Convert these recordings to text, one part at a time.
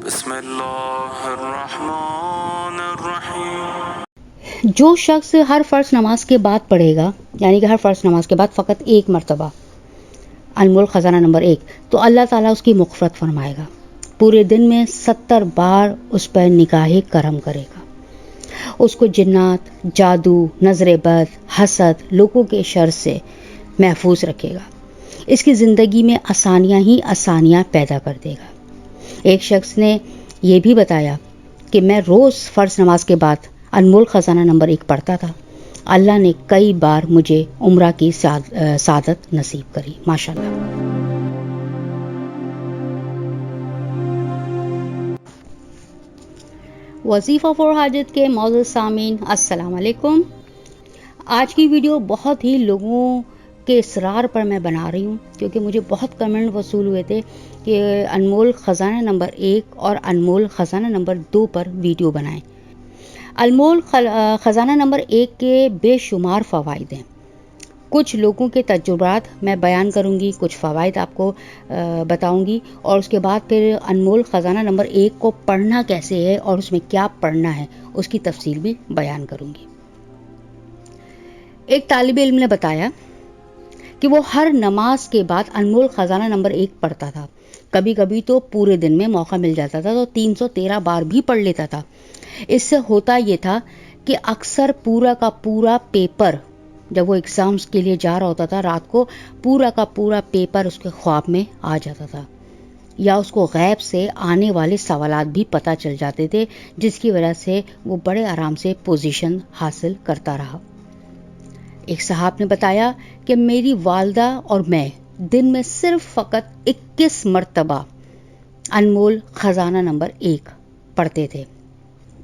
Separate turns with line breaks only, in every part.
بسم اللہ الرحمن الرحیم۔
جو شخص ہر فرض نماز کے بعد پڑھے گا، یعنی کہ ہر فرض نماز کے بعد فقط ایک مرتبہ الملک خزانہ نمبر 1، تو اللہ تعالیٰ اس کی مغفرت فرمائے گا، پورے دن میں 70 بار اس پر نگاہ کرم کرے گا، اس کو جنات، جادو، نظر بد، حسد، لوگوں کے شر سے محفوظ رکھے گا، اس کی زندگی میں آسانیاں ہی آسانیاں پیدا کر دے گا۔ ایک شخص نے یہ بھی بتایا کہ میں روز فرض نماز کے بعد انمول خزانہ نمبر 1 پڑھتا تھا، اللہ نے کئی بار مجھے عمرہ کی سعادت نصیب کری، ماشاءاللہ۔ وظیفہ فور حاجت کے معزز سامعین، السلام علیکم۔ آج کی ویڈیو بہت ہی لوگوں کے اصرار پر میں بنا رہی ہوں، کیونکہ مجھے بہت کمنٹ وصول ہوئے تھے کہ انمول خزانہ نمبر 1 اور انمول خزانہ نمبر 2 پر ویڈیو بنائیں۔ انمول خزانہ نمبر 1 کے بے شمار فوائد ہیں، کچھ لوگوں کے تجربات میں بیان کروں گی، کچھ فوائد آپ کو بتاؤں گی، اور اس کے بعد پھر انمول خزانہ نمبر 1 کو پڑھنا کیسے ہے اور اس میں کیا پڑھنا ہے اس کی تفصیل بھی بیان کروں گی۔ ایک طالب علم نے بتایا کہ وہ ہر نماز کے بعد انمول خزانہ نمبر 1 پڑھتا تھا، کبھی کبھی تو پورے دن میں موقع مل جاتا تھا تو 313 بار بھی پڑھ لیتا تھا۔ اس سے ہوتا یہ تھا کہ اکثر پورا کا پورا پیپر، جب وہ ایگزامز کے لیے جا رہا ہوتا تھا رات کو، پورا کا پورا پیپر اس کے خواب میں آ جاتا تھا، یا اس کو غیب سے آنے والے سوالات بھی پتہ چل جاتے تھے، جس کی وجہ سے وہ بڑے آرام سے پوزیشن حاصل کرتا رہا۔ ایک صاحب نے بتایا کہ میری والدہ اور میں دن میں صرف فقط 21 مرتبہ انمول خزانہ نمبر 1 پڑھتے تھے۔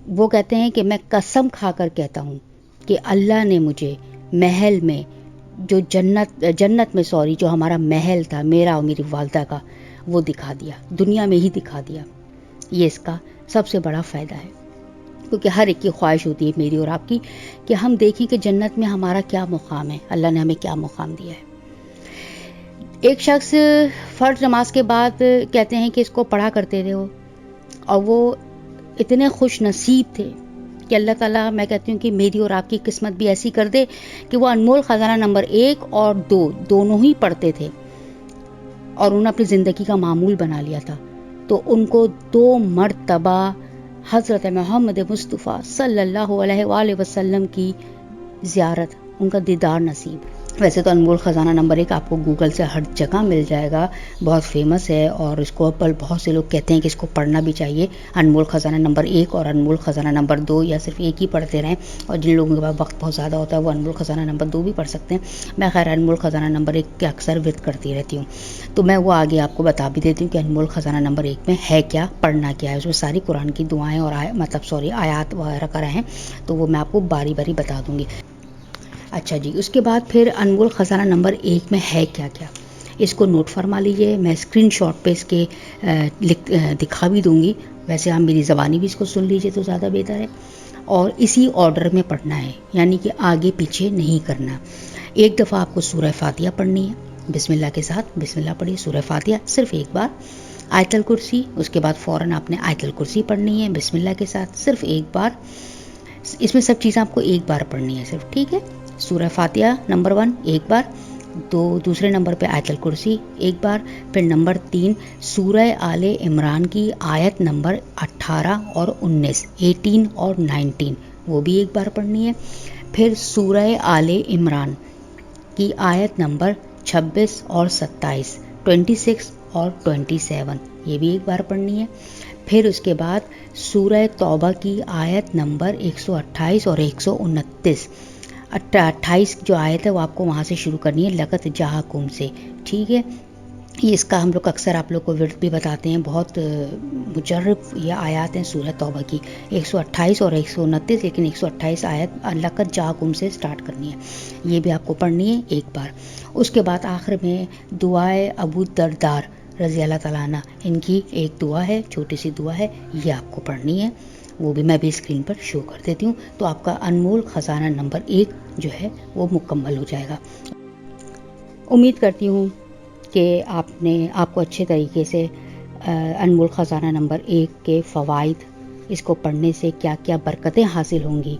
وہ کہتے ہیں کہ میں قسم کھا کر کہتا ہوں کہ اللہ نے مجھے محل میں جو جنت میں جو ہمارا محل تھا، میرا اور میری والدہ کا، وہ دکھا دیا، دنیا میں ہی دکھا دیا۔ یہ اس کا سب سے بڑا فائدہ ہے، کیونکہ ہر ایک کی خواہش ہوتی ہے، میری اور آپ کی، کہ ہم دیکھیں کہ جنت میں ہمارا کیا مقام ہے، اللہ نے ہمیں کیا مقام دیا ہے۔ ایک شخص فرض نماز کے بعد کہتے ہیں کہ اس کو پڑھا کرتے تھے وہ، اور وہ اتنے خوش نصیب تھے کہ اللہ تعالیٰ، میں کہتی ہوں کہ میری اور آپ کی قسمت بھی ایسی کر دے کہ وہ انمول خزانہ نمبر 1 اور 2 دونوں ہی پڑھتے تھے، اور انہوں نے اپنی زندگی کا معمول بنا لیا تھا، تو ان کو 2 مرتبہ حضرت محمد مصطفیٰ صلی اللہ علیہ وآلہ وسلم کی زیارت، ان کا دیدار نصیب۔ ویسے تو انمول خزانہ نمبر 1 آپ کو گوگل سے ہر جگہ مل جائے گا، بہت فیمس ہے، اور اس کو بہت سے لوگ کہتے ہیں کہ اس کو پڑھنا بھی چاہیے، انمول خزانہ نمبر 1 اور انمول خزانہ نمبر 2، یا صرف ایک ہی پڑھتے رہیں، اور جن لوگوں کے پاس وقت بہت زیادہ ہوتا ہے وہ انمول خزانہ نمبر 2 بھی پڑھ سکتے ہیں۔ میں خیر انمول خزانہ نمبر 1 کے اکثر ورد کرتی رہتی ہوں، تو میں وہ آگے آپ کو بتا بھی دیتی ہوں کہ انمول خزانہ نمبر 1 میں ہے کیا، پڑھنا کیا ہے۔ اس میں ساری قرآن کی دعائیں اور آیات وغیرہ کرا ہیں، تو وہ میں آپ کو باری باری بتا دوں گی۔ اچھا جی، اس کے بعد پھر انمول خزانہ نمبر 1 میں ہے کیا کیا، اس کو نوٹ فرما لیجئے، میں اسکرین شاٹ پہ اس کے دکھا بھی دوں گی، ویسے آپ میری زبانی بھی اس کو سن لیجئے تو زیادہ بہتر ہے، اور اسی آرڈر میں پڑھنا ہے، یعنی کہ آگے پیچھے نہیں کرنا۔ ایک دفعہ آپ کو سورہ فاتحہ پڑھنی ہے، بسم اللہ کے ساتھ، بسم اللہ پڑھیے، سورہ فاتحہ صرف ایک بار، آیت الکرسی، اس کے بعد فوراً آپ نے آیت الکرسی پڑھنی ہے بسم اللہ کے ساتھ صرف ایک بار، اس میں سب چیزیں آپ کو ایک بار پڑھنی ہے صرف، ٹھیک ہے۔ سورہ فاتحہ نمبر 1 ایک بار، دوسرے نمبر پہ آیت الکرسی ایک بار، پھر نمبر 3 سورہ آل عمران کی آیت نمبر 18 اور 18 اور 19 وہ بھی ایک بار پڑھنی ہے، پھر سورہ آل عمران کی آیت نمبر 26 اور 27، 26 اور 27 یہ بھی ایک بار پڑھنی ہے، پھر اس کے بعد سورہ توبہ کی آیت نمبر 128 اور 129، 28 جو آیت ہے وہ آپ کو وہاں سے شروع کرنی ہے، لقد جاءکم سے، ٹھیک ہے۔ یہ اس کا ہم لوگ اکثر آپ لوگ کو ورد بھی بتاتے ہیں، بہت مجرب یہ آیات ہیں سورہ توبہ کی، 128 اور 129، لیکن 128 آیت لقد جاءکم سے سٹارٹ کرنی ہے، یہ بھی آپ کو پڑھنی ہے ایک بار۔ اس کے بعد آخر میں دعائے ابو الدرداء رضی اللہ تعالیٰ عنہ، ان کی ایک دعا ہے، چھوٹی سی دعا ہے، یہ آپ کو پڑھنی ہے، وہ بھی میں بھی اسکرین پر شو کر دیتی ہوں، تو آپ کا انمول خزانہ نمبر 1 جو ہے وہ مکمل ہو جائے گا۔ امید کرتی ہوں کہ آپ کو اچھے طریقے سے انمول خزانہ نمبر 1 کے فوائد، اس کو پڑھنے سے کیا کیا برکتیں حاصل ہوں گی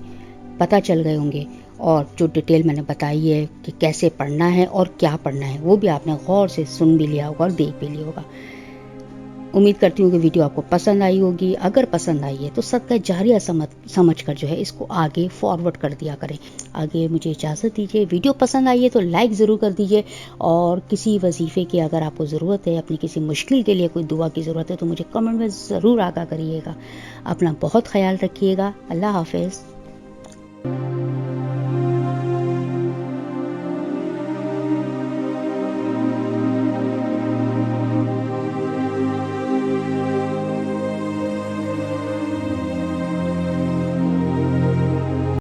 پتہ چل گئے ہوں گے، اور جو ڈیٹیل میں نے بتائی ہے کہ کیسے پڑھنا ہے اور کیا پڑھنا ہے وہ بھی آپ نے غور سے سن بھی لیا ہوگا اور دیکھ بھی لیا ہوگا۔ امید کرتی ہوں کہ ویڈیو آپ کو پسند آئی ہوگی۔ اگر پسند آئی ہے تو صدقہ جاریہ سمجھ کر جو ہے اس کو آگے فارورڈ کر دیا کریں۔ آگے مجھے اجازت دیجیے، ویڈیو پسند آئی ہے تو لائک ضرور کر دیجیے، اور کسی وظیفے کی اگر آپ کو ضرورت ہے، اپنی کسی مشکل کے لیے کوئی دعا کی ضرورت ہے تو مجھے کمنٹ میں ضرور آگاہ کریے گا۔ اپنا بہت خیال رکھیے گا۔ اللہ حافظ۔